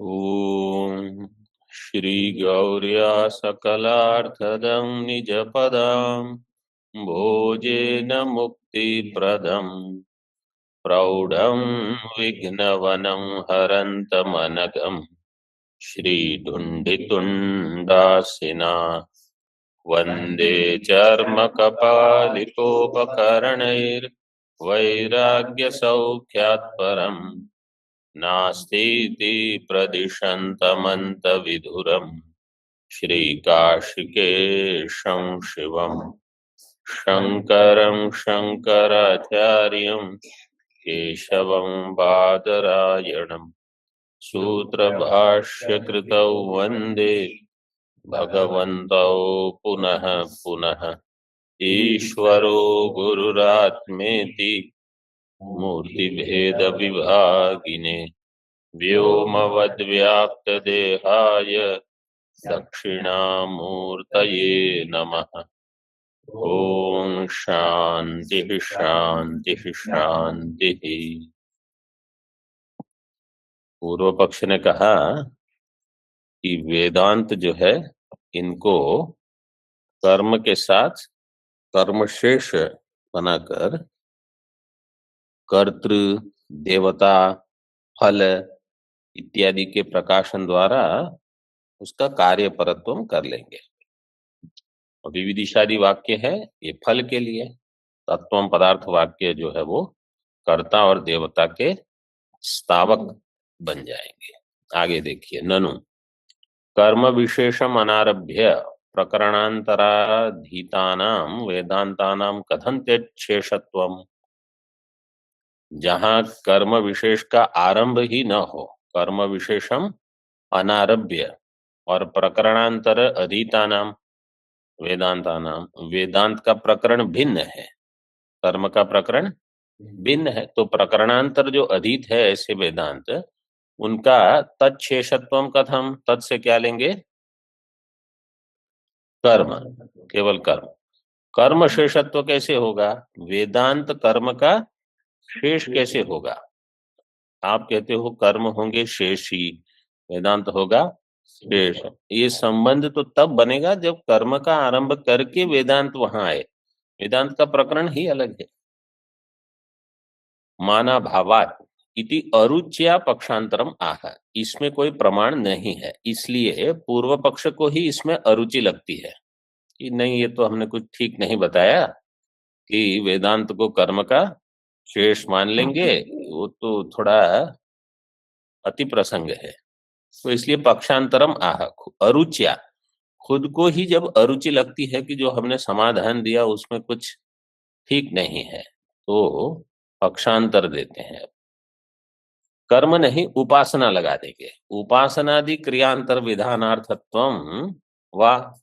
ॐ श्रीगौर्या सकलार्थदं निजपदां भोजेन मुक्तिप्रदं प्रौढं विघ्नवनं हरन्तमनघं श्रीदुण्डितुण्डासिना वन्दे चर्मकपालिकोपकरणैर्वैराग्यसौख्यात् परम् नास्तीति प्रदिशन्तमन्तविधुरम् श्रीकाशिकेशं शिवम् शङ्करं शङ्कराचार्यं केशवं बादरायणम् सूत्रभाष्यकृतौ वन्दे भगवन्तौ पुनः पुनः ईश्वरो गुरुरात्मेति मूर्तिभेदविभागिने व्योमवद्व्याप्तदेहाय दक्षिणामूर्तये नमः। ओम शांति शांति शांति। पूर्व पक्ष ने कहा कि वेदांत जो है इनको कर्म के साथ कर्मशेष बनाकर कर्तृ देवता फल इत्यादि के प्रकाशन द्वारा उसका कार्य परत्व कर लेंगे। विविधिशादी वाक्य है ये फल के लिए, तत्वम पदार्थ वाक्य जो है वो कर्ता और देवता के स्थावक बन जाएंगे। आगे देखिए, ननु कर्म विशेषम अनारभ्य प्रकरणांतराधीतानाम वेदांतानाम कथंत्यक्षेषत्वम। जहां कर्म विशेष का आरंभ ही न हो, कर्म विशेषम अनारभ्य और प्रकरणांतर अधीतानाम वेदांतानाम, वेदांत का प्रकरण भिन्न है, कर्म का प्रकरण भिन्न है, तो प्रकरणांतर जो अधीत है ऐसे वेदांत, उनका तत्शेषत्वम कथम, तत् से क्या लेंगे? कर्म, केवल कर्म। कर्म शेषत्व कैसे होगा? वेदांत कर्म का शेष कैसे होगा? आप कहते हो कर्म होंगे शेषी, वेदांत होगा शेष। ये संबंध तो तब बनेगा जब कर्म का आरंभ करके वेदांत वहां आए। वेदांत का प्रकरण ही अलग है। माना भावात इति अरुच्या पक्षांतरम आह, इसमें कोई प्रमाण नहीं है, इसलिए पूर्व पक्ष को ही इसमें अरुचि लगती है कि नहीं, ये तो हमने कुछ ठीक नहीं बताया कि वेदांत को कर्म का शेष मान लेंगे, वो तो थोड़ा अति प्रसंग है। तो इसलिए पक्षांतरम आह, अरुच्या, खुद को ही जब अरुचि लगती है कि जो हमने समाधान दिया उसमें कुछ ठीक नहीं है, तो पक्षांतर देते हैं। कर्म नहीं, उपासना लगा देंगे। उपासनादि क्रियांतर विधानार्थत्वम वा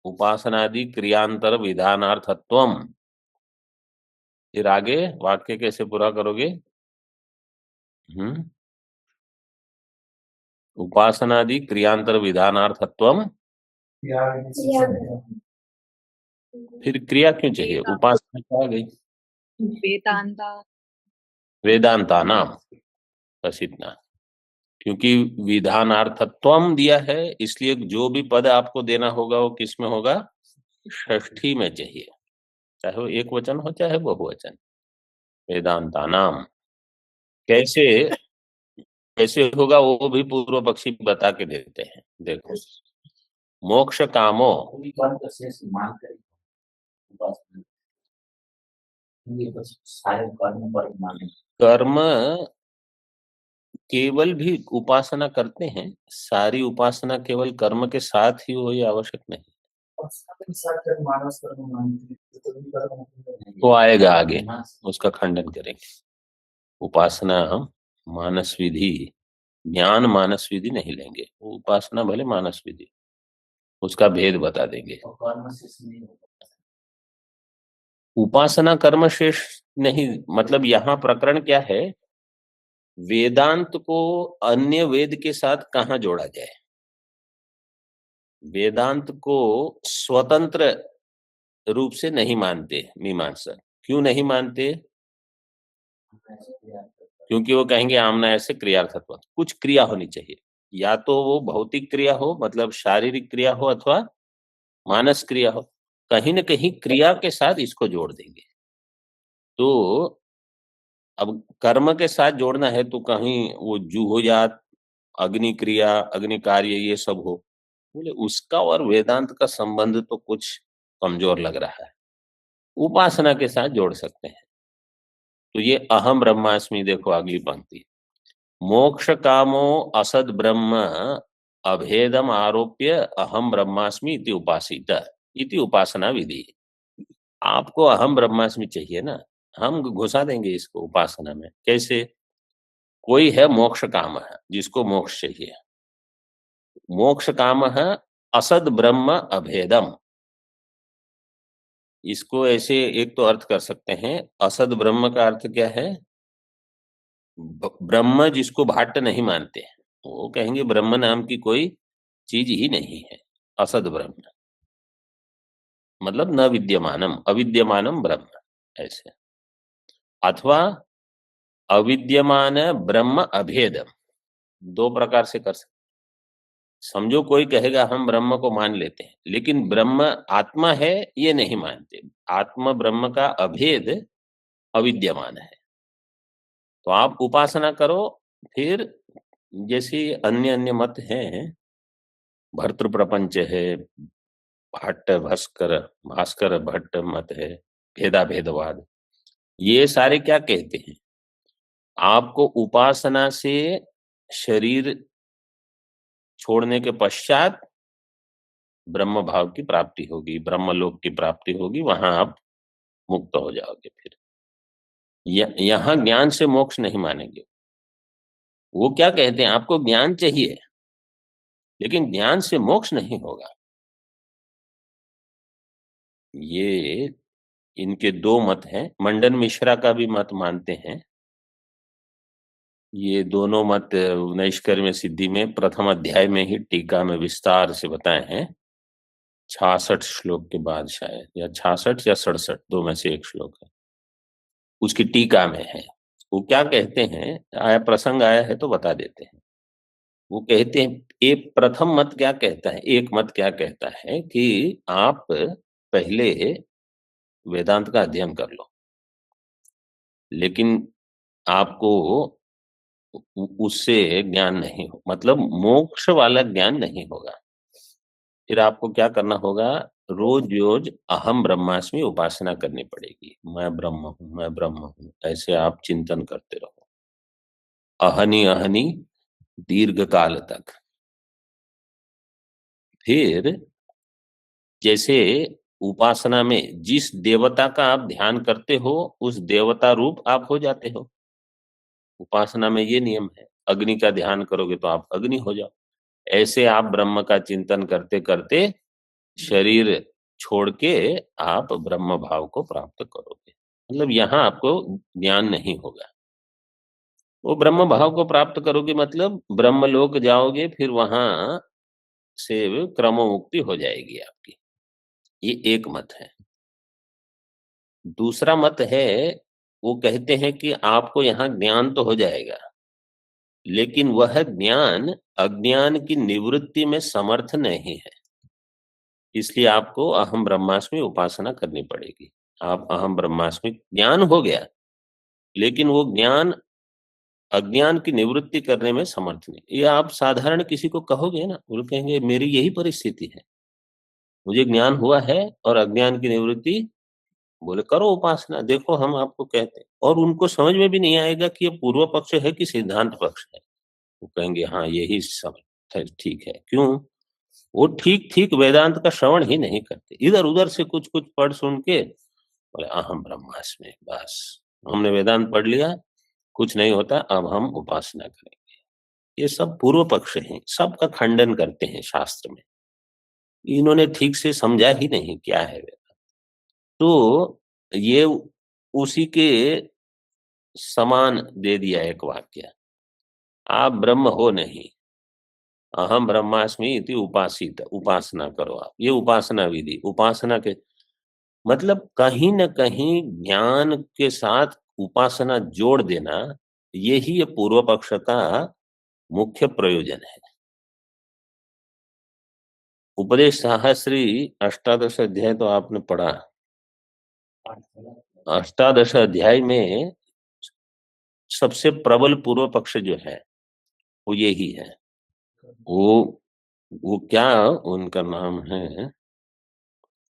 उपासनादि क्रियांतर विधानार्थत्वम। फिर आगे वाक्य कैसे पूरा करोगे? उपासनादि क्रियांतर विधानार्थत्वम, फिर क्रिया क्यों चाहिए? उपासना क्या आ गई? वेदांता नाम, बस इतना। क्योंकि विधानार्थत्वम दिया है, इसलिए जो भी पद आपको देना होगा वो किस में होगा? षष्ठी में चाहिए, चाहे वो एक वचन हो चाहे बहुवचन। वेदांता नाम कैसे कैसे होगा वो भी पूर्व पक्षी बता के देते हैं। देखो, मोक्ष कामो, कर्म केवल भी उपासना करते हैं, सारी उपासना केवल कर्म के साथ ही हो, ये आवश्यक नहीं। तो आएगा आगे, उसका खंडन करेंगे। उपासना हम मानस विधि, ज्ञान मानस विधि नहीं लेंगे, वो उपासना भले मानस विधि, उसका भेद बता देंगे। उपासना कर्म शेष नहीं, मतलब यहाँ प्रकरण क्या है, वेदांत को अन्य वेद के साथ कहाँ जोड़ा जाए? वेदांत को स्वतंत्र रूप से नहीं मानते मीमांसक। क्यों नहीं मानते? क्योंकि वो कहेंगे आमना ऐसे क्रियार्थत्व, कुछ क्रिया होनी चाहिए, या तो वो भौतिक क्रिया हो मतलब शारीरिक क्रिया हो अथवा मानस क्रिया हो, कहीं न कहीं क्रिया के साथ इसको जोड़ देंगे। तो अब कर्म के साथ जोड़ना है तो कहीं वो जुहुजात, अग्नि क्रिया, अग्नि कार्य ये सब हो। बोले उसका और वेदांत का संबंध तो कुछ कमज़ोर लग रहा है। उपासना के साथ जोड़ सकते हैं। तो ये अहम ब्रह्मास्मि देखो अगली पंक्ति। मोक्ष कामो असद ब्रह्म अभेदम आरोप्य अहम ब्रह्मास्मि इति उपासित इति उपासना विधि। आपको अहम ब्रह्मास्मि चाहिए ना, हम घुसा देंगे इसको उपासना में। कैसे? कोई है मोक्ष काम है, जिसको मोक्ष चाहिए। मोक्ष काम है असद ब्रह्म अभेदम। इसको ऐसे एक तो अर्थ कर सकते हैं, असद ब्रह्म का अर्थ क्या है? ब्रह्म जिसको भाट्ट नहीं मानते, वो कहेंगे ब्रह्म नाम की कोई चीज ही नहीं है, असद ब्रह्म मतलब न विद्यमानम, अविद्यमानम ब्रह्म ऐसे। अथवा अविद्यमान ब्रह्म अभेदम, दो प्रकार से कर सकते। समझो कोई कहेगा हम ब्रह्म को मान लेते हैं, लेकिन ब्रह्म आत्मा है ये नहीं मानते, आत्मा ब्रह्म का अभेद अविद्यमान है। तो आप उपासना करो, फिर जैसे अन्य अन्य मत हैं, भर्तृ प्रपंच है, भट्ट भास्कर भास्कर भट्ट मत है, भेदा भेदवाद, ये सारे क्या कहते हैं? आपको उपासना से शरीर छोड़ने के पश्चात ब्रह्म भाव की प्राप्ति होगी, ब्रह्मलोक की प्राप्ति होगी, वहां आप मुक्त हो जाओगे। फिर यहाँ ज्ञान से मोक्ष नहीं मानेंगे। वो क्या कहते हैं? आपको ज्ञान चाहिए, लेकिन ज्ञान से मोक्ष नहीं होगा। ये इनके दो मत हैं। मंडन मिश्रा का भी मत मानते हैं। ये दोनों मत नैष्कर्म्य सिद्धि में प्रथम अध्याय में ही टीका में विस्तार से बताए हैं। 66 श्लोक के बाद शायद, या 66 या 67, दो में से एक श्लोक है, उसकी टीका में है। वो क्या कहते हैं, आया प्रसंग आया है तो बता देते हैं। वो कहते हैं, एक प्रथम मत क्या कहता है, एक मत क्या कहता है कि आप पहले वेदांत का अध्ययन कर लो, लेकिन आपको उससे ज्ञान नहीं हो, मतलब मोक्ष वाला ज्ञान नहीं होगा। फिर आपको क्या करना होगा? रोज-रोज अहम ब्रह्मास्मि उपासना करनी पड़ेगी। मैं ब्रह्म हूँ, मैं ब्रह्म हूँ, ऐसे आप चिंतन करते रहो। अहनि अहनि दीर्घ काल तक। फिर जैसे उपासना में जिस देवता का आप ध्यान करते हो, उस देवता रूप आप हो जाते हो। उपासना में ये नियम है, अग्नि का ध्यान करोगे तो आप अग्नि हो जाओ। ऐसे आप ब्रह्म का चिंतन करते-करते शरीर छोड़ के आप ब्रह्म भाव को प्राप्त करोगे। मतलब यहाँ आपको ज्ञान नहीं होगा। वो ब्रह्म भाव को प्राप्त करोगे मतलब ब्रह्मलोक जाओगे, फिर वहाँ से क्रमोमुक्ति हो जाएगी आपकी। ये एक मत है। दूसरा मत है, वो कहते हैं कि आपको यहाँ ज्ञान तो हो जाएगा, लेकिन वह ज्ञान अज्ञान की निवृत्ति में समर्थ नहीं है। इसलिए आपको अहम ब्रह्मास्मि उपासना करनी पड़ेगी। आप अहम ब्रह्मास्मि ज्ञान हो गया, लेकिन वो ज्ञान अज्ञान की निवृत्ति करने में समर्थ नहीं। ये आप साधारण किसी को कहोगे ना, वो कहेंगे मेरी यही परिस्थिति है। मुझे ज्ञान हुआ है और अज्ञान की निवृत्ति, बोले करो उपासना, देखो हम आपको कहते हैं। और उनको समझ में भी नहीं आएगा कि ये पूर्व पक्ष है कि सिद्धांत पक्ष है। वो कहेंगे हाँ यही सब है, ठीक है। क्यों? वो ठीक-ठीक वेदांत का श्रवण ही नहीं करते। इधर-उधर से कुछ-कुछ पढ़ सुन के बोले अहम ब्रह्मास्मि, बस हमने वेदांत पढ़ लिया, कुछ नहीं होता, अब हम उपासना करेंगे। ये सब पूर्व पक्ष हैं, सबका खंडन करते हैं शास्त्र में। इन्होंने ठीक से समझा ही नहीं क्या है वेदांत। तो ये उसी के समान दे दिया एक वाक्य। आप ब्रह्म हो नहीं, अहम ब्रह्मास्मि इति उपासित, उपासना करो आप। ये उपासना विधि, उपासना के मतलब कहीं न कहीं ज्ञान के साथ उपासना जोड़ देना, यही ये पूर्व पक्ष का मुख्य प्रयोजन है। उपदेश साहस्री अष्टादश अध्याय तो आपने पढ़ा। अष्टादश अध्याय में सबसे प्रबल पूर्व पक्ष जो है वो यही है। वो वो क्या, उनका नाम है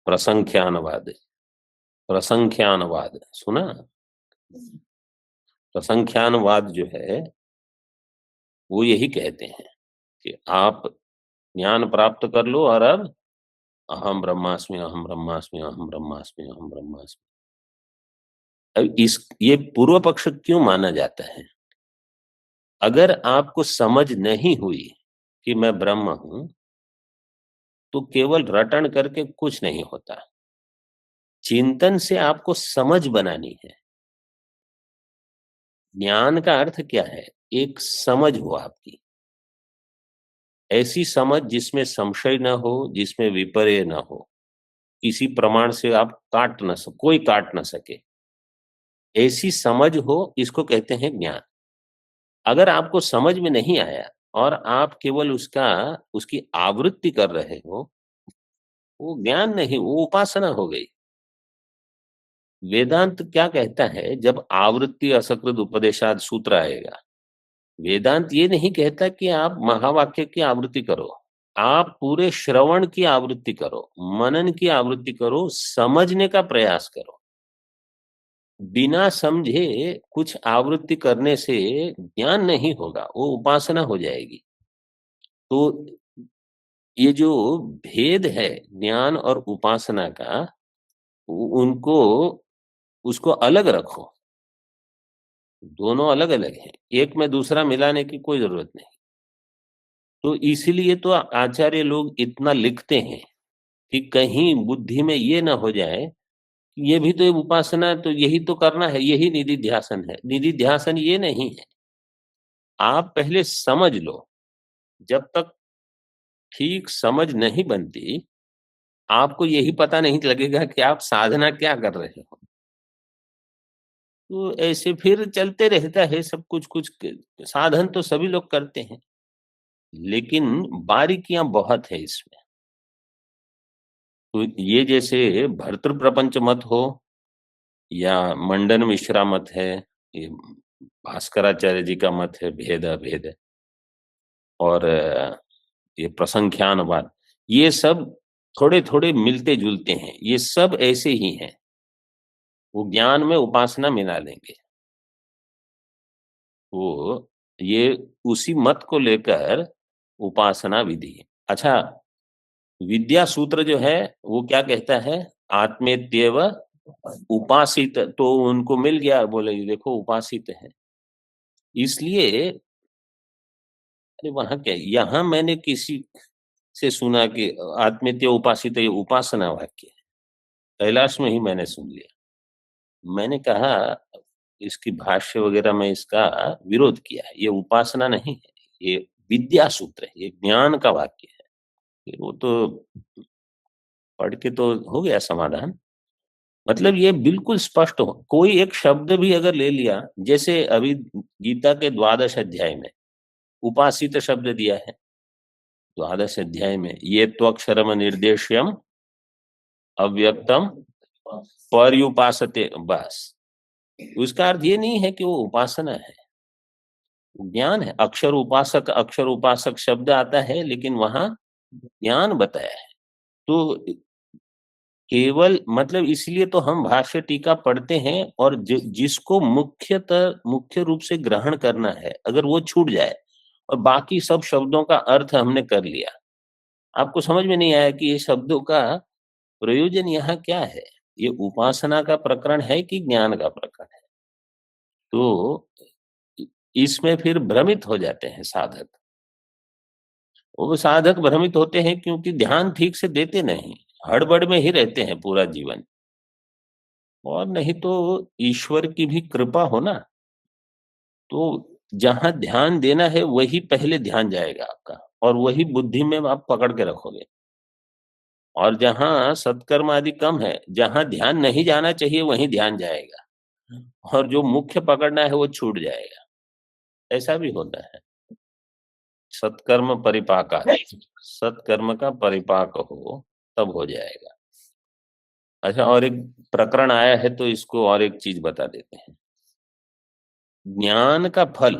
प्रसंख्यानवाद। प्रसंख्यानवाद सुना? प्रसंख्यानवाद जो है वो यही कहते हैं कि आप ज्ञान प्राप्त कर लो और अब अहम ब्रह्मास्मि, अहम ब्रह्मास्मि, अहम ब्रह्मास्मि, अहम ब्रह्मास्मि। अब इस ये पूर्व पक्ष क्यों माना जाता है? अगर आपको समझ नहीं हुई कि मैं ब्रह्म हूं, तो केवल रटन करके कुछ नहीं होता। चिंतन से आपको समझ बनानी है। ज्ञान का अर्थ क्या है? एक समझ हो आपकी, ऐसी समझ जिसमें संशय न हो, जिसमें विपर्य न हो, किसी प्रमाण से आप कोई काट न सके, ऐसी समझ हो, इसको कहते हैं ज्ञान। अगर आपको समझ में नहीं आया और आप केवल उसकी आवृत्ति कर रहे हो, वो ज्ञान नहीं, वो उपासना हो गई। वेदांत क्या कहता है? जब आवृत्ति असकृत उपदेशाद सूत्र आएगा, वेदांत ये नहीं कहता कि आप महावाक्य की आवृत्ति करो, आप पूरे श्रवण की आवृत्ति करो, मनन की आवृत्ति करो, समझने का प्रयास करो। बिना समझे कुछ आवृत्ति करने से ज्ञान नहीं होगा, वो उपासना हो जाएगी। तो ये जो भेद है ज्ञान और उपासना का, उनको उसको अलग रखो। दोनों अलग अलग हैं, एक में दूसरा मिलाने की कोई जरूरत नहीं। तो इसीलिए तो आचार्य लोग इतना लिखते हैं कि कहीं बुद्धि में ये ना हो जाए कि ये भी तो एक उपासना है, तो यही तो करना है, यही निधि ध्यासन है। निधि ध्यासन ये नहीं है। आप पहले समझ लो। जब तक ठीक समझ नहीं बनती, आपको यही पता नहीं लगेगा कि आप साधना क्या कर रहे हो। तो ऐसे फिर चलते रहता है सब कुछ कुछ साधन तो सभी लोग करते हैं, लेकिन बारीकियां बहुत है इसमें। तो ये जैसे भर्तृ प्रपंच मत हो या मंडन मिश्रा मत है, ये भास्कराचार्य जी का मत है भेद अभेद, और ये प्रसंख्यानवाद, ये सब थोड़े थोड़े मिलते जुलते हैं, ये सब ऐसे ही हैं। वो ज्ञान में उपासना मिला लेंगे। वो ये उसी मत को लेकर उपासना विधि। अच्छा, विद्या सूत्र जो है वो क्या कहता है? आत्मेत्येव उपासित। तो उनको मिल गया, बोले ये देखो उपासित है। इसलिए अरे वहां क्या, यहाँ मैंने किसी से सुना कि आत्मेत्य उपासित ये उपासना वाक्य है, कैलाश में ही मैंने सुन लिया। मैंने कहा इसकी भाष्य वगैरह में इसका विरोध किया है, ये उपासना नहीं है, ये विद्या सूत्र है, ये ज्ञान का वाक्य है। फिर वो तो पढ़ के तो हो गया समाधान। मतलब ये बिल्कुल स्पष्ट हो, कोई एक शब्द भी अगर ले लिया, जैसे अभी गीता के द्वादश अध्याय में उपासित शब्द दिया है, द्वादश अध्याय में ये त्वक्षरम निर्देश्यम अव्यक्तम पर्युपासते, बस। उसका अर्थ ये नहीं है कि वो उपासना है, ज्ञान है। अक्षर उपासक शब्द आता है, लेकिन वहां ज्ञान बताया है। तो केवल मतलब इसलिए तो हम भाष्य टीका पढ़ते हैं, और जिसको मुख्य रूप से ग्रहण करना है, अगर वो छूट जाए और बाकी सब शब्दों का अर्थ हमने कर लिया, आपको समझ में नहीं आया कि ये शब्दों का प्रयोजन यहाँ क्या है, ये उपासना का प्रकरण है कि ज्ञान का प्रकरण है, तो इसमें फिर भ्रमित हो जाते हैं साधक। वो साधक भ्रमित होते हैं क्योंकि ध्यान ठीक से देते नहीं, हड़बड़ में ही रहते हैं पूरा जीवन। और नहीं तो ईश्वर की भी कृपा हो ना, तो जहां ध्यान देना है वही पहले ध्यान जाएगा आपका, और वही बुद्धि में आप पकड़ के रखोगे। और जहां सत्कर्म आदि कम है, जहां ध्यान नहीं जाना चाहिए वहीं ध्यान जाएगा, और जो मुख्य पकड़ना है वो छूट जाएगा। ऐसा भी होता है। सत्कर्म परिपाका, सत्कर्म का परिपाक हो तब हो जाएगा। अच्छा, और एक प्रकरण आया है तो इसको और एक चीज बता देते हैं। ज्ञान का फल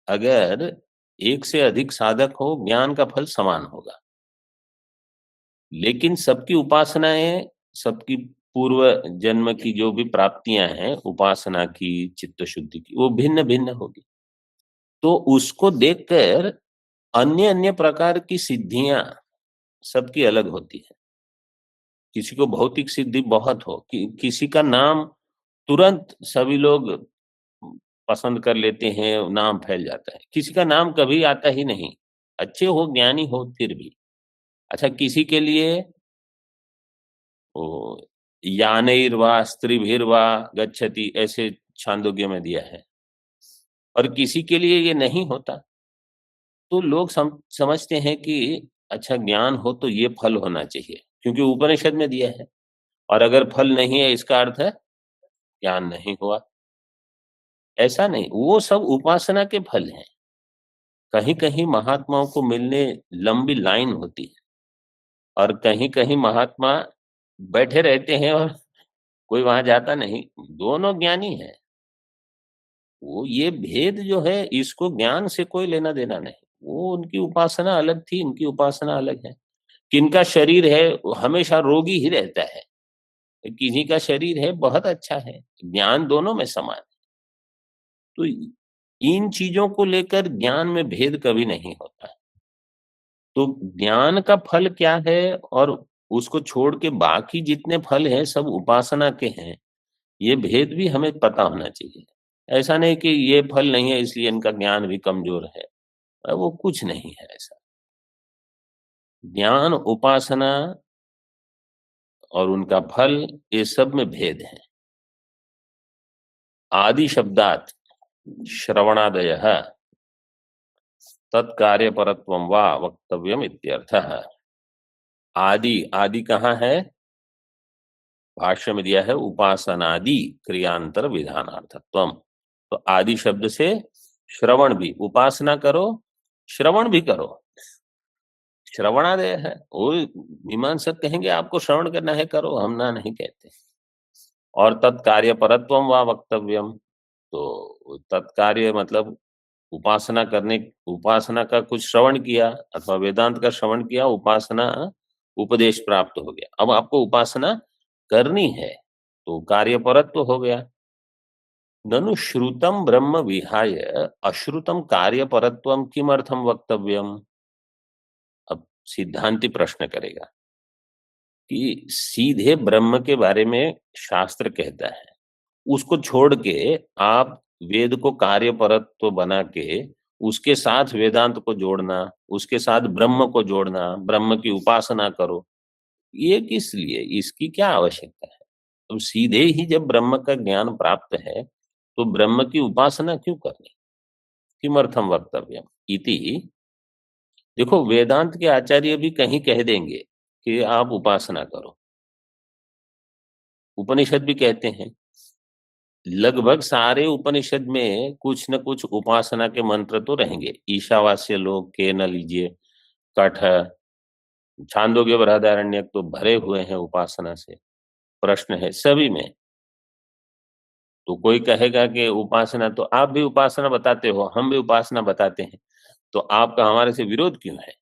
अगर एक से अधिक साधक हो, ज्ञान का फल समान होगा। लेकिन सबकी उपासनाएं, सबकी पूर्व जन्म की जो भी प्राप्तियां हैं उपासना की, चित्त शुद्धि की, वो भिन्न भिन्न होगी। तो उसको देखकर अन्य अन्य प्रकार की सिद्धियां सबकी अलग होती है। किसी को भौतिक सिद्धि बहुत हो, किसी का नाम तुरंत सभी लोग पसंद कर लेते हैं, नाम फैल जाता है। किसी का नाम कभी आता ही नहीं, अच्छे हो, ज्ञानी हो, फिर भी। अच्छा, किसी के लिए वो यानैर्वा स्त्रीभिर्वा गच्छति, ऐसे छांदोग्य में दिया है, और किसी के लिए ये नहीं होता। तो लोग समझते हैं कि अच्छा, ज्ञान हो तो ये फल होना चाहिए, क्योंकि उपनिषद में दिया है। और अगर फल नहीं है, इसका अर्थ है ज्ञान नहीं हुआ। ऐसा नहीं, वो सब उपासना के फल हैं। कहीं कहीं महात्माओं को मिलने लंबी लाइन होती है, और कहीं कहीं महात्मा बैठे रहते हैं और कोई वहां जाता नहीं। दोनों ज्ञानी है। वो ये भेद जो है, इसको ज्ञान से कोई लेना देना नहीं। वो उनकी उपासना अलग थी, इनकी उपासना अलग है। किनका शरीर है वो हमेशा रोगी ही रहता है, किन्हीं का शरीर है बहुत अच्छा है। ज्ञान दोनों में समान है। तो इन चीजों को लेकर ज्ञान में भेद कभी नहीं होता। तो ज्ञान का फल क्या है, और उसको छोड़ के बाकी जितने फल हैं सब उपासना के हैं, ये भेद भी हमें पता होना चाहिए। ऐसा नहीं कि ये फल नहीं है इसलिए इनका ज्ञान भी कमजोर है, वो कुछ नहीं है ऐसा। ज्ञान, उपासना और उनका फल, ये सब में भेद है। आदि शब्दात श्रवणादयः तत्कार्य परत्वम वा वक्तव्यम इत्यर्थः। आदि, आदि कहाँ है? भाष्य में दिया है उपासनादि क्रियांतर विधानार्थत्वम। तो आदि शब्द से श्रवण भी, उपासना करो, श्रवण भी करो। श्रवणादय है, वो मीमांसक कहेंगे आपको श्रवण करना है, करो, हम ना नहीं कहते। और तत्कार्य परत्वम वा वक्तव्यम, तो तत्कार्य मतलब उपासना करने, उपासना का कुछ श्रवण किया अथवा वेदांत का श्रवण किया, उपासना उपदेश प्राप्त हो गया। अब आपको उपासना करनी है तो कार्य परत्व हो गया। ननु श्रुतम ब्रह्म विहाय अश्रुतम कार्य परत्वम किमर्थम वक्तव्यम। अब सिद्धांति प्रश्न करेगा कि सीधे ब्रह्म के बारे में शास्त्र कहता है, उसको छोड़ के आप वेद को कार्य परत्व बना के उसके साथ वेदांत को जोड़ना, उसके साथ ब्रह्म को जोड़ना, ब्रह्म की उपासना करो, ये किस लिए? इसकी क्या आवश्यकता है? तो सीधे ही जब ब्रह्म का ज्ञान प्राप्त है तो ब्रह्म की उपासना क्यों करनी? किमर्थम वक्तव्यम इति। देखो, वेदांत के आचार्य भी कहीं कह देंगे कि आप उपासना करो, उपनिषद भी कहते हैं। लगभग सारे उपनिषद में कुछ न कुछ उपासना के मंत्र तो रहेंगे। ईशावास्य लोग के न लीजिए, कठ, छांदोग्य बृहदारण्यक तो भरे हुए हैं उपासना से। प्रश्न है सभी में। तो कोई कहेगा कि उपासना, तो आप भी उपासना बताते हो, हम भी उपासना बताते हैं, तो आपका हमारे से विरोध क्यों है?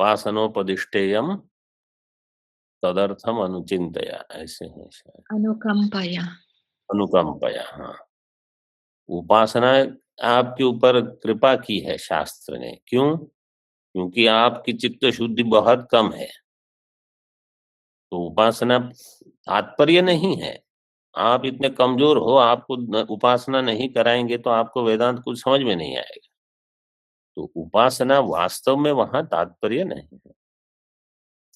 उपासनोपदिष्टेयम तदर्थम अनुचिंतया, ऐसे है शायद। अनुकंपया, अनुकंपया, हाँ। उपासना आपके ऊपर कृपा की है शास्त्र ने, क्यों? क्योंकि आपकी चित्त शुद्धि बहुत कम है। तो उपासना तात्पर्य नहीं है। आप इतने कमजोर हो, आपको उपासना नहीं कराएंगे तो आपको वेदांत कुछ समझ में नहीं आएगा। तो उपासना वास्तव में वहां तात्पर्य नहीं है।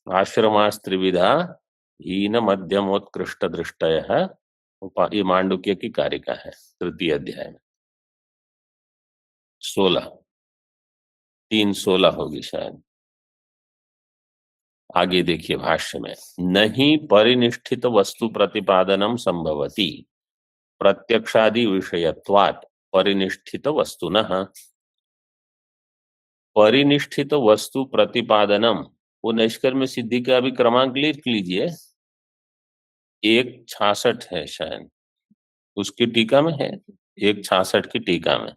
आश्रमास त्रिविधा हीन मध्यमोत्कृष्ट दृष्टय, ये मांडुक्य की कारिका है, तृतीय अध्याय में 16, 3:16 होगी शायद। आगे देखिए भाष्य में, नहीं परिनिष्ठित वस्तु प्रतिपादनम संभवती प्रत्यक्षादि विषयत्वात् परिनिष्ठित वस्तुनः। परिनिष्ठित वस्तु प्रतिपादनम, वो नैष्कर्म्य सिद्धि का भी क्रमांक लिख लीजिए, 166 है शायद, उसकी टीका में है, 166 की टीका में।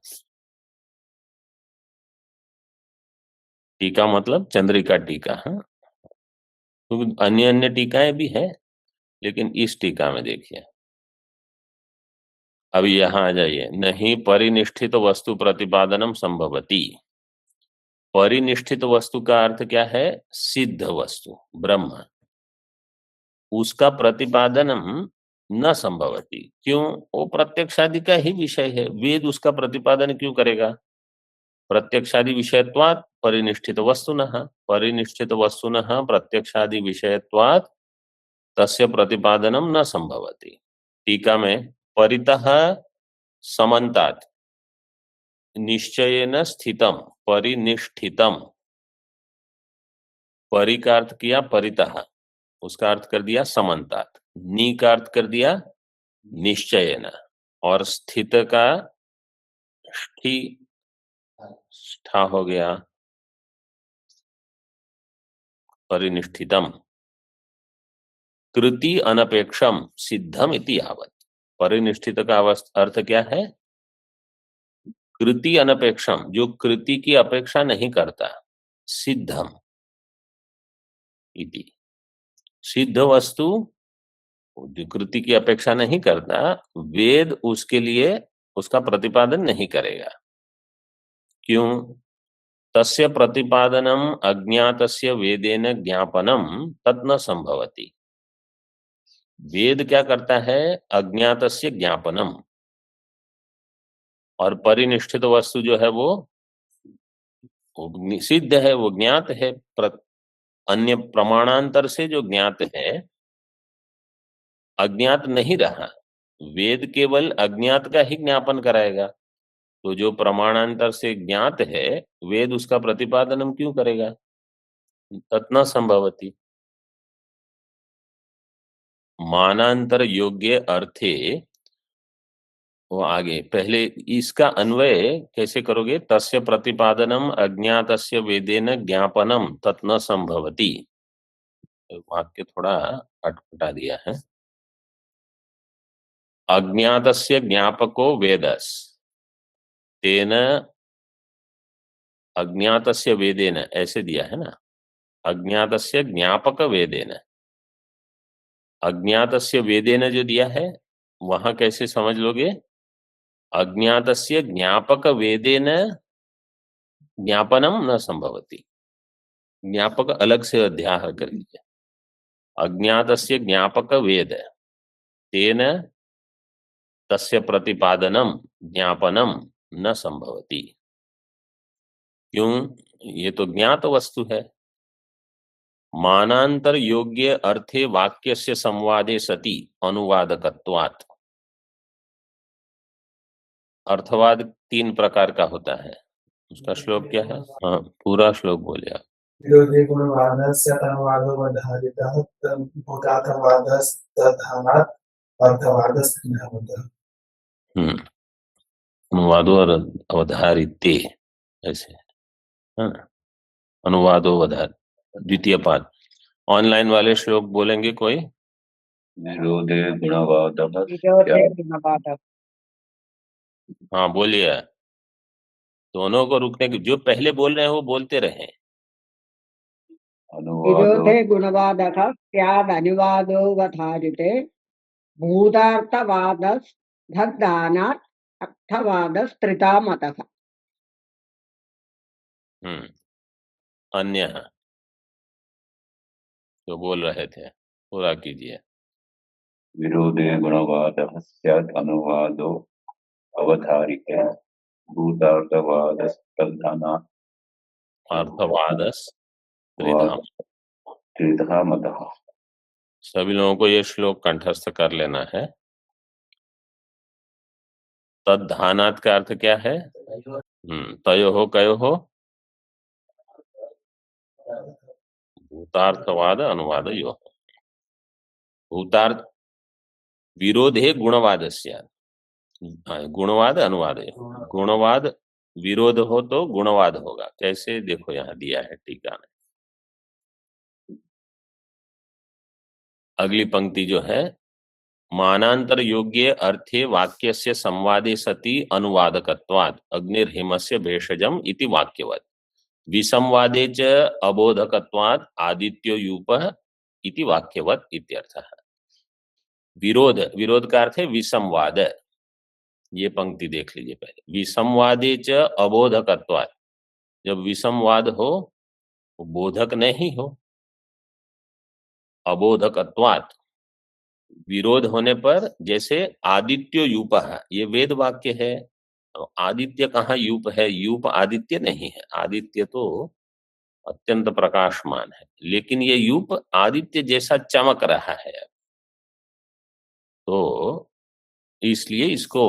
टीका मतलब चंद्रिका टीका, हाँ, तो अन्य अन्य टीकाएं भी हैं, लेकिन इस टीका में देखिए। अब यहां आ जाइए, नहीं परिनिष्ठित वस्तु प्रतिपादनम संभवती। परिनिष्ठित वस्तु का अर्थ क्या है? सिद्ध वस्तु ब्रह्म, उसका प्रतिपादनम न संभवती। क्यों? वो प्रत्यक्षादि का ही विषय है, वेद उसका प्रतिपादन क्यों करेगा? प्रत्यक्षादि विषयत्वात् परिनिष्ठित वस्तुनः, परिनिष्ठित वस्तुनः प्रत्यक्षादि विषयत्वात् तस्य प्रतिपादनम न संभवती। टीका में परितः समन्तात् निश्चयेन स्थितम परिनिष्ठितम, परि का अर्थ किया परितः, उसका अर्थ कर दिया समन्तात्, नी का अर्थ कर दिया निश्चयेन, और स्थित का ष्ठी स्था हो गया परिनिष्ठितम। कृति अनपेक्षम सिद्धम इति यावत्। परिनिष्ठित का अर्थ क्या है? कृति अनपेक्षम, जो कृति की अपेक्षा नहीं करता, सिद्धम इति। सिद्ध वस्तु जो कृति की अपेक्षा नहीं करता, वेद उसके लिए उसका प्रतिपादन नहीं करेगा। क्यों? तस्य प्रतिपादनम अज्ञातस्य वेदेन ज्ञापनम तत् न संभवति। वेद क्या करता है? अज्ञातस्य ज्ञापनम, और परिनिष्ठित वस्तु जो है वो सिद्ध है, वो ज्ञात है, अन्य प्रमाणांतर से जो ज्ञात है, अज्ञात नहीं रहा। वेद केवल अज्ञात का ही ज्ञापन कराएगा, तो जो प्रमाणांतर से ज्ञात है, वेद उसका प्रतिपादन हम क्यों करेगा? तत् न संभवती। मानांतर योग्य अर्थे, वो आगे पहले इसका अन्वय कैसे करोगे? तस्य प्रतिपादनम अज्ञातस्य वेदेन ज्ञापनम तत् न संभवती। वाक्य थोड़ा अटपटा दिया है। अज्ञातस्य ज्ञापको वेदस तेन अज्ञातस्य वेदेन, ऐसे दिया है ना, अज्ञातस्य ज्ञापक वेदेन। अज्ञातस्य वेदेन जो दिया है, वहां कैसे समझ लोगे? अज्ञातस्य ज्ञापक वेदेन ज्ञापनम न संभवती। ज्ञापक अलग से अध्याय कर लीजिए। अज्ञातस्य ज्ञापक वेद तेन तस्य प्रतिपादनम ज्ञापनम न संभवती। क्यों? ये तो ज्ञात वस्तु है। मानांतर योग्य अर्थे वाक्यस्य संवादे सति अनुवादकत्वात्। अर्थवाद 3 प्रकार का होता है, उसका श्लोक क्या है? हाँ, पूरा श्लोक बोले आप। विरोधे गुणवादस्य अनुवादोऽवधारितः भूतार्थवादस्तद्धानात् अर्थवादस्तद्धानतः। अनुवादो अवधारिते, ऐसे है ना, अनुवादो अवधार, द्वितीय पाद। ऑनलाइन वाले श्लोक बोलेंगे कोई? विरोधे गुणवादः। हाँ बोलिए, दोनों को रुकने की, जो पहले बोल रहे हैं वो बोलते रहे। विरोधे गुणवादः स्याद् अनुवादोऽवधारिते भूतार्थवादस्तद्धानात् अर्थवादस्तृतीयमतः। अन्य जो बोल रहे थे पूरा कीजिए। विरोधे गुणवादः स्यात् अनुवादो अवधारिते भूतार्थवादस्तद्धानात् अर्थवादस्तृतीयमतः। सभी लोगों को ये श्लोक कंठस्थ कर लेना है। तद्धानात् का अर्थ क्या है? तयोः कयोः भूतार्थवाद अनुवादयोः। भूतार्थ विरोधे गुणवादस्य, गुणवाद अनुवाद है। गुणवाद विरोध हो तो गुणवाद होगा। कैसे, देखो यहाँ दिया है टीका में। अगली पंक्ति जो है, मानांतर योग्य अर्थे वाक्यस्य संवादे सति अनुवादकत्वात् अग्निर्हिमस्य भेषजम इति वाक्यवत् विसंवादे च अबोधकत्वात् आदित्यो यूपः इति वाक्यवत् इत्यर्थः। विरोध, विरोध का अर्थ है विसंवाद। ये पंक्ति देख लीजिए पहले। विसंवादे च अबोधकत्वात्, जब विसंवाद हो वो बोधक नहीं हो। अबोधकत्वात्, विरोध होने पर, जैसे आदित्य यूपः, ये वेद वाक्य है। तो आदित्य कहाँ यूप है? यूप आदित्य नहीं है। आदित्य तो अत्यंत प्रकाशमान है, लेकिन ये यूप आदित्य जैसा चमक रहा है। तो इसलिए इसको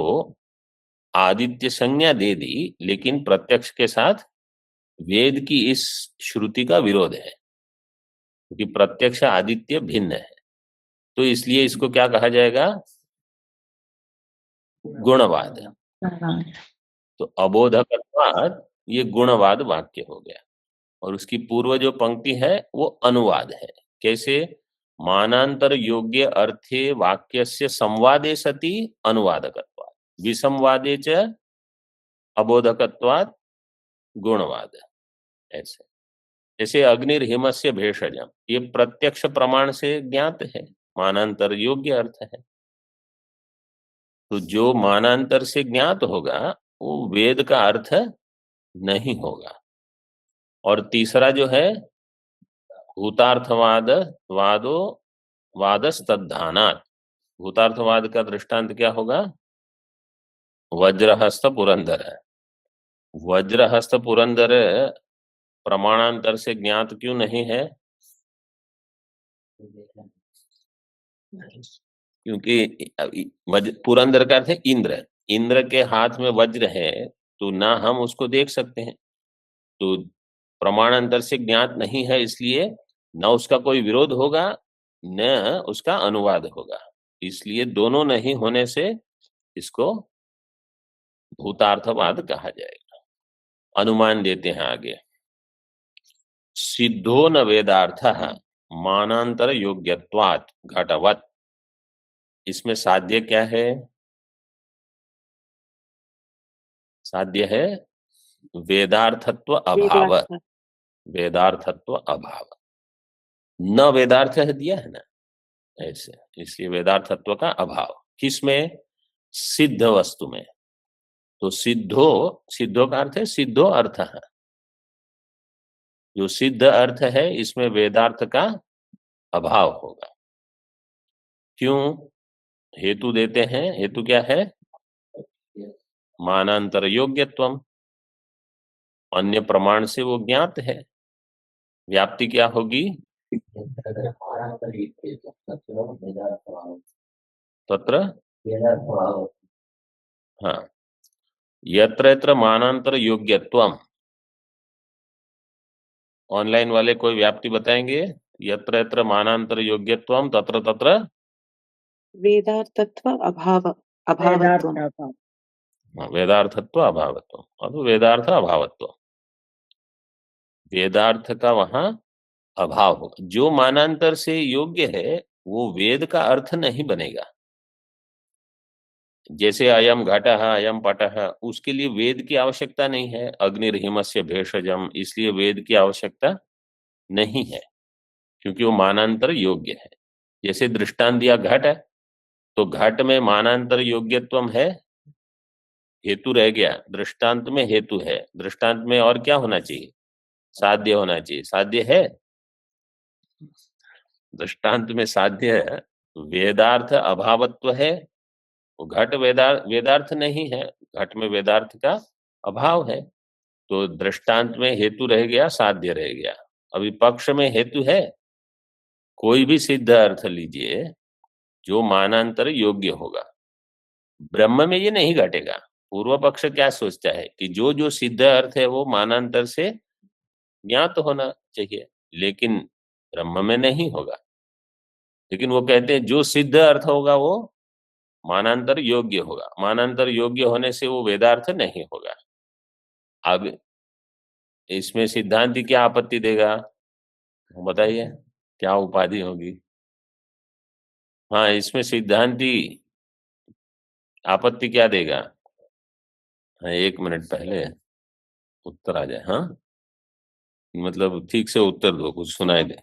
आदित्य संज्ञा दे दी, लेकिन प्रत्यक्ष के साथ वेद की इस श्रुति का विरोध है, क्योंकि प्रत्यक्ष आदित्य भिन्न है। तो इसलिए इसको क्या कहा जाएगा? गुणवाद। तो अबोधकत्वात् ये गुणवाद वाक्य हो गया। और उसकी पूर्व जो पंक्ति है वो अनुवाद है। कैसे? मानांतर योग्य अर्थे वाक्यस्य संवादे सति अनुवादकत्वात् विसंवादे च अबोधकत्वात् गुणवाद। ऐसे जैसे अग्निर्हिमस्य भेषजम, ये प्रत्यक्ष प्रमाण से ज्ञात है, मानांतर योग्य अर्थ है। तो जो मानांतर से ज्ञात होगा वो वेद का अर्थ नहीं होगा। और तीसरा जो है, भूतार्थवाद वादो वादस्तद्धानात्, भूतार्थवाद का दृष्टांत क्या होगा? वज्रहस्त पुरंदर है। वज्रहस्त पुरंदर प्रमाणांतर से ज्ञात क्यों नहीं है? क्योंकि पुरंदर का अर्थ है इंद्र। इंद्र के हाथ में वज्र है, तो ना हम उसको देख सकते हैं, तो प्रमाणांतर से ज्ञात नहीं है, इसलिए न उसका कोई विरोध होगा न उसका अनुवाद होगा। इसलिए दोनों नहीं होने से इसको भूतार्थवाद कहा जाएगा। अनुमान देते हैं आगे। सिद्धो न वेदार्थः मानांतर योग्यत्वात् घटवत्, इसमें साध्य क्या है? साध्य है वेदार्थत्व अभाव। वेदार्थत्व अभाव, न वेदार्थ है दिया है ना, ऐसे, इसलिए वेदार्थत्व का अभाव। किसमें? सिद्ध वस्तु में। तो सिद्धो, सिद्धो का अर्थ है सिद्धो अर्थ है। जो सिद्ध अर्थ है इसमें वेदार्थ का अभाव होगा। क्यों? हेतु देते हैं। हेतु क्या है? मानांतर योग्यत्वम, अन्य प्रमाण से वो ज्ञात है। व्याप्ति क्या होगी? तत्र, हाँ, यत्र यत्र मानांतर योग्यत्वम। ऑनलाइन वाले कोई व्याप्ति बताएंगे? यत्र यत्र मानांतर योग्यत्वम तत्र तत्र वेदार्थत्व अभाव अभावत्वम। वेदार्थत्व अभावत्व, और वेदार्थ अभावत्व, वेदार्थ का वहां अभाव होगा। जो मानांतर से योग्य है वो वेद का अर्थ नहीं बनेगा। जैसे अयम घटः अयम पटः, उसके लिए वेद की आवश्यकता नहीं है। अग्निर्हिमस्य भेषजम, इसलिए वेद की आवश्यकता नहीं है, क्योंकि वो मानांतर योग्य है। जैसे दृष्टांत दिया घट है, तो घट में मानांतर योग्यत्वम है, हेतु रह गया। दृष्टांत में हेतु है, दृष्टांत में और क्या होना चाहिए? साध्य होना चाहिए। साध्य है? दृष्टांत में साध्य है, वेदार्थ अभावत्व है। वो घट वेदार्थ नहीं है, घट में वेदार्थ का अभाव है। तो दृष्टांत में हेतु रह गया, साध्य रह गया। अभी पक्ष में हेतु है। कोई भी सिद्ध अर्थ लीजिए जो मानांतर योग्य होगा, ब्रह्म में ये नहीं घटेगा। पूर्व पक्ष क्या सोचता है कि जो जो सिद्ध अर्थ है वो मानांतर से ज्ञात होना चाहिए, लेकिन ब्रह्म में नहीं होगा। लेकिन वो कहते हैं जो सिद्ध अर्थ होगा वो मानांतर योग्य होगा। मानांतर योग्य होने से वो वेदार्थ नहीं होगा। अब इसमें सिद्धांति क्या आपत्ति देगा, बताइए क्या उपाधि होगी। हाँ, इसमें सिद्धांति आपत्ति क्या देगा। हाँ, 1 मिनट पहले उत्तर आ जाए। हाँ, मतलब ठीक से उत्तर दो, कुछ सुनाई दे।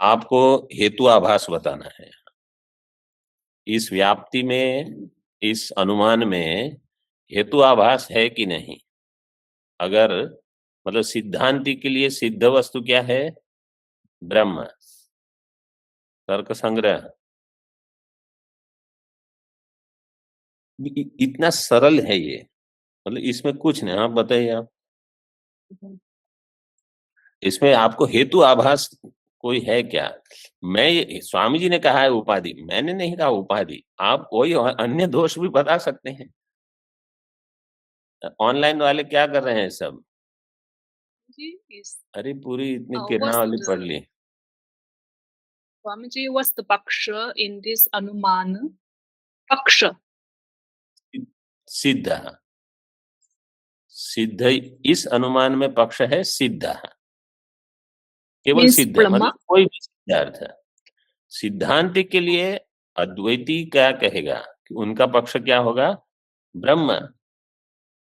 आपको हेतु आभास बताना है। इस व्याप्ति में, इस अनुमान में हेतु आभास है कि नहीं। अगर मतलब सिद्धांति के लिए सिद्ध वस्तु क्या है, ब्रह्म। तर्क संग्रह इतना सरल है ये, मतलब इसमें कुछ नहीं। आप बताइए, आप इसमें आपको हेतु आभास कोई है क्या। स्वामी जी ने कहा है उपाधि, मैंने नहीं कहा उपाधि। आप कोई अन्य दोष भी बता सकते हैं। ऑनलाइन वाले क्या कर रहे हैं सब। जी इस अरे पूरी इतनी वस्तु किरणावली पढ़ ली। स्वामी जी, वस्तु पक्ष इन दिस अनुमान पक्ष सिद्ध, सिद्ध इस अनुमान में पक्ष है सिद्ध, केवल Means सिद्ध, ब्रह्म। मतलब कोई भी सिद्धार्थ है। सिद्धांत के लिए अद्वैती क्या कहेगा कि उनका पक्ष क्या होगा, ब्रह्म।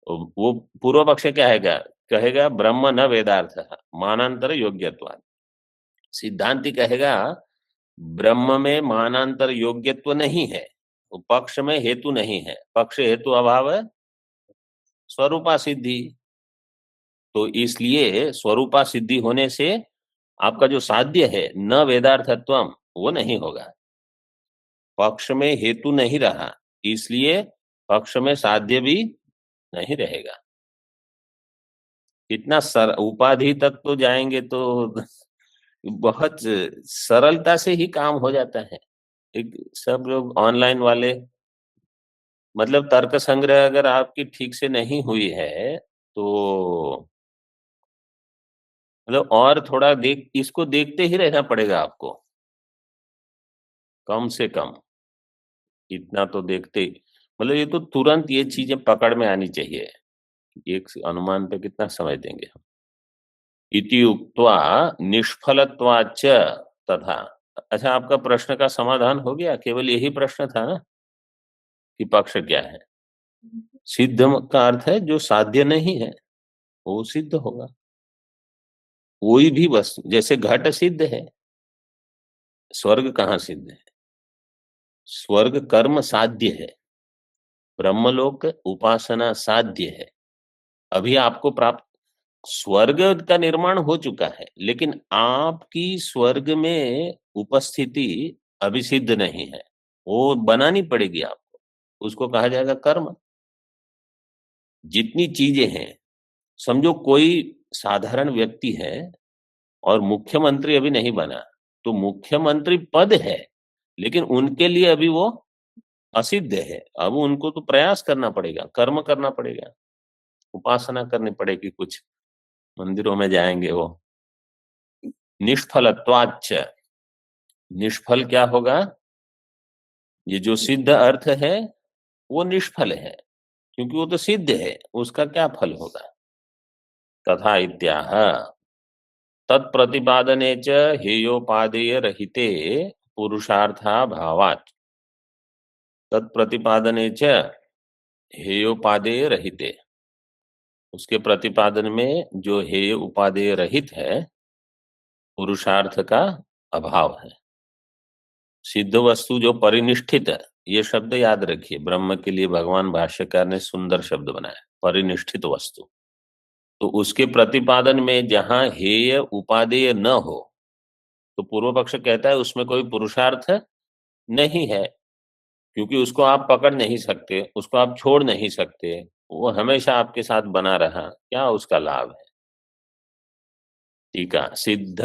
वो पूर्व पक्ष क्या कहेगा ब्रह्म न वेदार्थ मानांतर योग्यत्वात्। सिद्धांति कहेगा ब्रह्म में मानांतर योग्यत्व नहीं है, वो पक्ष में हेतु नहीं है। पक्ष हेतु अभाव है, स्वरूपा सिद्धि। तो इसलिए स्वरूपा सिद्धि होने से आपका जो साध्य है न वेदार्थत्वम, वो नहीं होगा। पक्ष में हेतु नहीं रहा, इसलिए पक्ष में साध्य भी नहीं रहेगा। इतना उपाधि तक तो जाएंगे तो बहुत सरलता से ही काम हो जाता है। एक सब लोग ऑनलाइन वाले, मतलब तर्क संग्रह अगर आपकी ठीक से नहीं हुई है तो मतलब और थोड़ा इसको देखते ही रहना पड़ेगा आपको, कम से कम इतना तो देखते। मतलब ये तो तुरंत ये चीजें पकड़ में आनी चाहिए। एक अनुमान पे कितना समय देंगे हम। इति उक्त्वा निष्फलत्वाच्च तथा। अच्छा, आपका प्रश्न का समाधान हो गया। केवल यही प्रश्न था ना कि पक्ष क्या है। सिद्ध का अर्थ है जो साध्य नहीं है वो सिद्ध होगा। कोई भी वस्तु, जैसे घट सिद्ध है, स्वर्ग कहाँ सिद्ध है। स्वर्ग कर्म साध्य है, ब्रह्मलोक उपासना साध्य है। अभी आपको प्राप्त, स्वर्ग का निर्माण हो चुका है, लेकिन आपकी स्वर्ग में उपस्थिति अभी सिद्ध नहीं है, वो बनानी पड़ेगी आपको। उसको कहा जाएगा कर्म। जितनी चीजें हैं, समझो कोई साधारण व्यक्ति है और मुख्यमंत्री अभी नहीं बना, तो मुख्यमंत्री पद है लेकिन उनके लिए अभी वो असिद्ध है। अब उनको तो प्रयास करना पड़ेगा, कर्म करना पड़ेगा, उपासना करनी पड़ेगी, कुछ मंदिरों में जाएंगे वो। निष्फलत्वाच्च, निष्फल क्या होगा, ये जो सिद्ध अर्थ है वो निष्फल है, क्योंकि वो तो सिद्ध है, उसका क्या फल होगा। तथा इत्याह तत्प्रतिपादने च हेयोपादेय रहिते पुरुषार्था भावात्। तत्प्रतिपादने च हेयोपादेय रहिते, उसके प्रतिपादन में जो हेय उपादेय रहित है, पुरुषार्थ का अभाव है। सिद्ध वस्तु जो परिनिष्ठित है, ये शब्द याद रखिए। ब्रह्म के लिए भगवान भाष्यकार ने सुंदर शब्द बनाया, परिनिष्ठित वस्तु। तो उसके प्रतिपादन में जहां हेय उपादेय न हो, तो पूर्व पक्ष कहता है उसमें कोई पुरुषार्थ नहीं है, क्योंकि उसको आप पकड़ नहीं सकते, उसको आप छोड़ नहीं सकते, वो हमेशा आपके साथ बना रहा, क्या उसका लाभ है। ठीक है, सिद्ध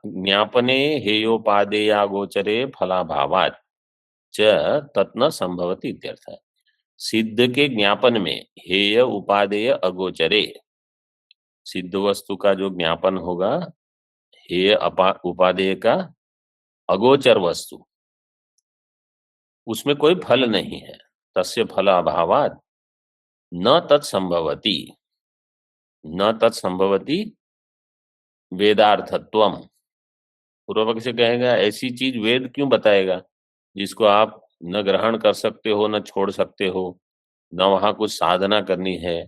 ज्ञापने हेयोपादेया गोचरे फलाभावात् च तत्न संभवति इत्यर्थ है। सिद्ध के ज्ञापन में हेय उपादेय अगोचरे, सिद्ध वस्तु का जो ज्ञापन होगा हेय उपादेय का अगोचर वस्तु, उसमें कोई फल नहीं है। तस्य फल अभावात् न तत्संभवति, न तत्संभवति वेदार्थत्वम। पूर्व पक्ष कहेगा ऐसी चीज वेद क्यों बताएगा जिसको आप न ग्रहण कर सकते हो, न छोड़ सकते हो, न वहां कुछ साधना करनी है।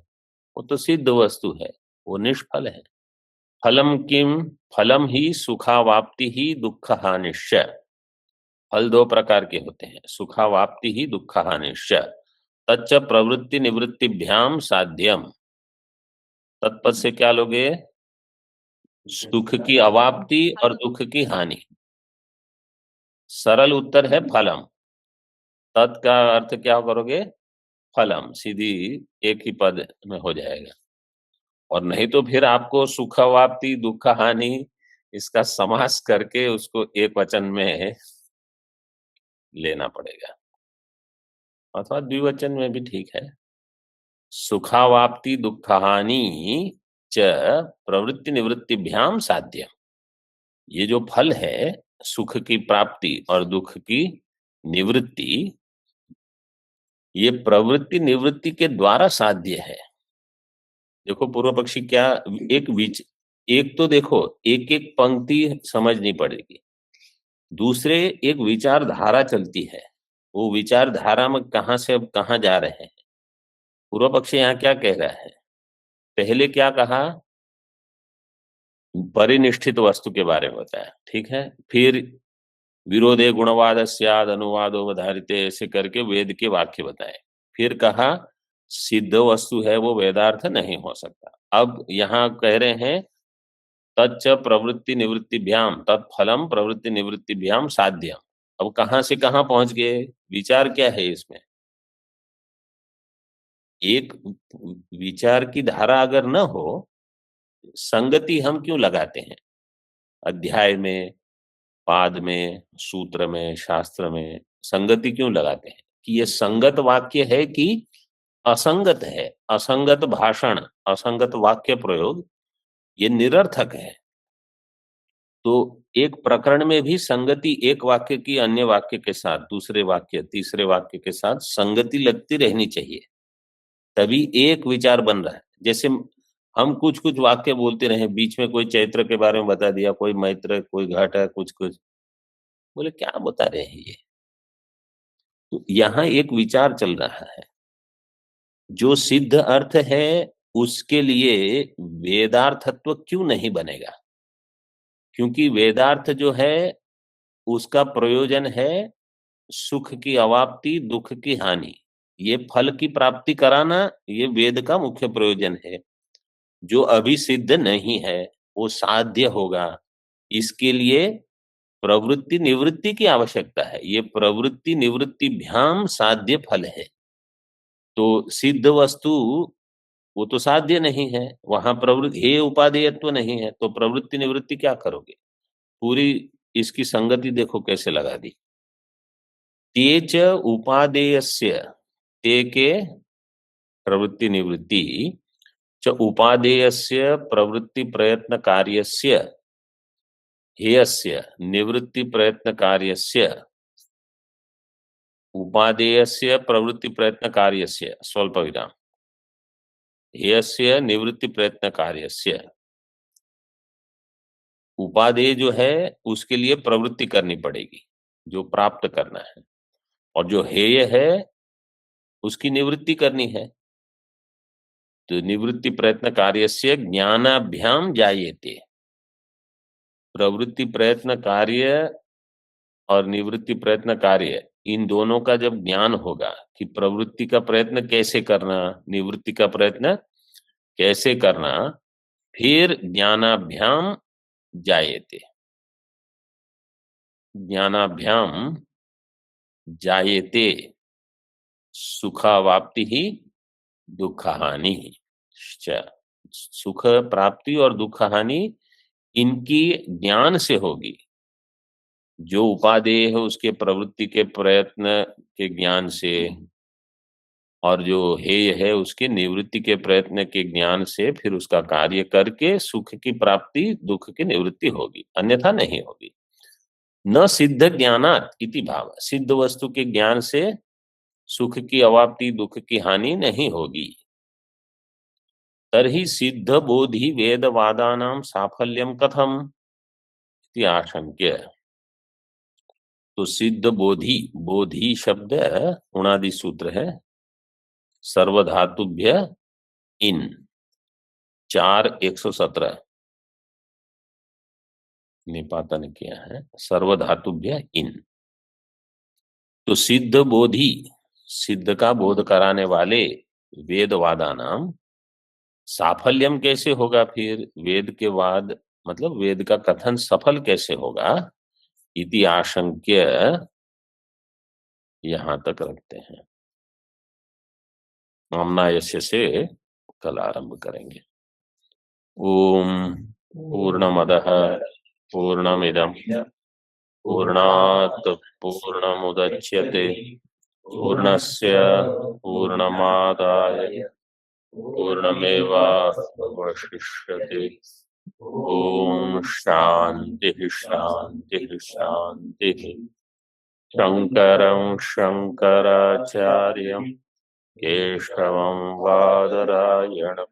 वो तो सिद्ध वस्तु है, वो निष्फल है। फलम किम, फलम ही सुखावाप्ति ही दुख हानिश्च। फल दो प्रकार के होते हैं, सुखावाप्ति ही दुख हानिश्च। तच्च प्रवृत्ति निवृत्तिभ्याम साध्यम। तत्पद से क्या लोगे? सुख की अवाप्ति और दुख की हानि। सरल उत्तर है फलम। तत् का अर्थ क्या करोगे? फलम, सीधी एक ही पद में हो जाएगा। और नहीं तो फिर आपको सुखावाप्ति दुख हानि इसका समास करके उसको एक वचन में लेना पड़ेगा, अथवा द्विवचन में भी ठीक है। सुखावाप्ति दुखाहानि च प्रवृत्ति निवृत्तिभ्याम साध्यम। ये जो फल है, सुख की प्राप्ति और दुख की निवृत्ति, ये प्रवृत्ति निवृत्ति के द्वारा साध्य है। देखो पूर्व पक्षी क्या, एक तो देखो एक एक पंक्ति समझनी पड़ेगी। दूसरे एक विचारधारा चलती है, वो विचारधारा में कहां से अब कहां जा रहे हैं। पूर्व पक्षी यहाँ क्या कह रहा है? पहले क्या कहा? परिनिष्ठित वस्तु के बारे में बताया, ठीक है। फिर विरोधे गुणवाद स्याद अनुवादो वधारिते, ऐसे करके वेद के वाक्य बताए। फिर कहा सिद्ध वस्तु है वो वेदार्थ नहीं हो सकता। अब यहाँ कह रहे हैं तच्च प्रवृत्ति निवृत्तिभ्याम, तत्फलम प्रवृत्ति निवृत्तिभ्याम साध्यम। अब कहां से कहां पहुंच गए? विचार क्या है इसमें? एक विचार की धारा अगर न हो, संगति हम क्यों लगाते हैं? अध्याय में, पाद में, सूत्र में, शास्त्र में संगति क्यों लगाते हैं? कि ये संगत वाक्य है कि असंगत है। असंगत भाषण, असंगत वाक्य प्रयोग ये निरर्थक है। तो एक प्रकरण में भी संगति, एक वाक्य की अन्य वाक्य के साथ, दूसरे वाक्य तीसरे वाक्य के साथ संगति लगती रहनी चाहिए, तभी एक विचार बन रहा है। जैसे हम कुछ कुछ वाक्य बोलते रहे, बीच में कोई चैत्र के बारे में बता दिया, कोई मैत्र, कोई घट है, कुछ कुछ बोले क्या बता रहे हैं ये। तो यहाँ एक विचार चल रहा है। जो सिद्ध अर्थ है उसके लिए वेदार्थत्व क्यों नहीं बनेगा? क्योंकि वेदार्थ जो है उसका प्रयोजन है सुख की अवाप्ति दुख की हानि। ये फल की प्राप्ति कराना, ये वेद का मुख्य प्रयोजन है। जो अभी सिद्ध नहीं है वो साध्य होगा, इसके लिए प्रवृत्ति निवृत्ति की आवश्यकता है। ये प्रवृत्ति निवृत्ति भ्याम साध्य फल है। तो सिद्ध वस्तु वो तो साध्य नहीं है, वहां प्रवृत्ति हे उपादेयत्व नहीं है, तो प्रवृत्ति निवृत्ति क्या करोगे? पूरी इसकी संगति देखो कैसे लगा दी। तेच उपादेयस्य, ते के प्रवृत्ति निवृत्ति, च उपादेयस्य प्रवृत्ति प्रयत्न कार्यस्य, हेयस्य निवृत्ति प्रयत्न कार्यस्य, उपादेयस्य प्रवृत्ति प्रयत्न कार्यस्य स्वल्प विराम, हेयस्य निवृत्ति प्रयत्न कार्यस्य। उपादेय जो है उसके लिए प्रवृत्ति करनी पड़ेगी, जो प्राप्त करना है, और जो हेय है उसकी निवृत्ति करनी है। तो निवृत्ति प्रयत्न कार्यस्य ज्ञानाभ्याम जायेते। प्रवृत्ति प्रयत्न कार्य और निवृत्ति प्रयत्न कार्य, इन दोनों का जब ज्ञान होगा कि प्रवृत्ति का प्रयत्न कैसे करना, निवृत्ति का प्रयत्न कैसे करना, फिर ज्ञानाभ्याम जायेते। ज्ञानाभ्याम जायेते सुखावाप्ति ही दुखाहानि। सुख प्राप्ति और दुख हानि इनकी ज्ञान से होगी। जो उपादेय है उसके प्रवृत्ति के प्रयत्न के ज्ञान से, और जो हेय है उसके निवृत्ति के प्रयत्न के ज्ञान से, फिर उसका कार्य करके सुख की प्राप्ति दुख की निवृत्ति होगी, अन्यथा नहीं होगी। न सिद्ध ज्ञानात् इति भाव, सिद्ध वस्तु के ज्ञान से सुख की अवाप्ति दुख की हानि नहीं होगी। तर्हि सिद्ध बोधि वेदवादानां साफल्यम कथम इति आशंक्य। तो सिद्ध बोधि, बोधि शब्द उणादि सूत्र है, सर्वधातुभ्य इन 4:117 निपातन किया है, सर्वधातुभ्य इन। तो सिद्ध बोधि, सिद्ध का बोध कराने वाले वेदवादा नाम, साफल्यम कैसे होगा फिर, वेद के वाद मतलब वेद का कथन सफल कैसे होगा, इति आशंक्य यहां तक रखते हैं। आम्नायस्य से कल आरंभ करेंगे। ओम पूर्णमदः पूर्णमिदं पूर्णात् पूर्णमुदच्यते पूर्णस्य पूर्णमादाय पूर्णमेवावशिष्यते। ओम शांति शांति शांति। शंकरं शंकराचार्यं केशवं बादरायणं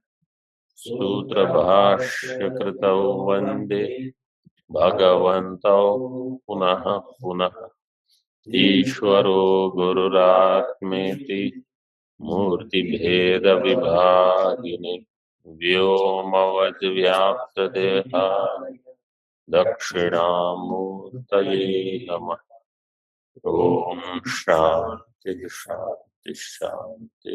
सूत्रभाष्यकृतौ वन्दे भगवन्तौ पुनः पुनः। ईश्वरो गुरुरात्मेति मूर्तिभेदविभागिने व्योमवद्व्याप्तदेहाय दक्षिणामूर्तये नमः। ओम शांति शांति शांति।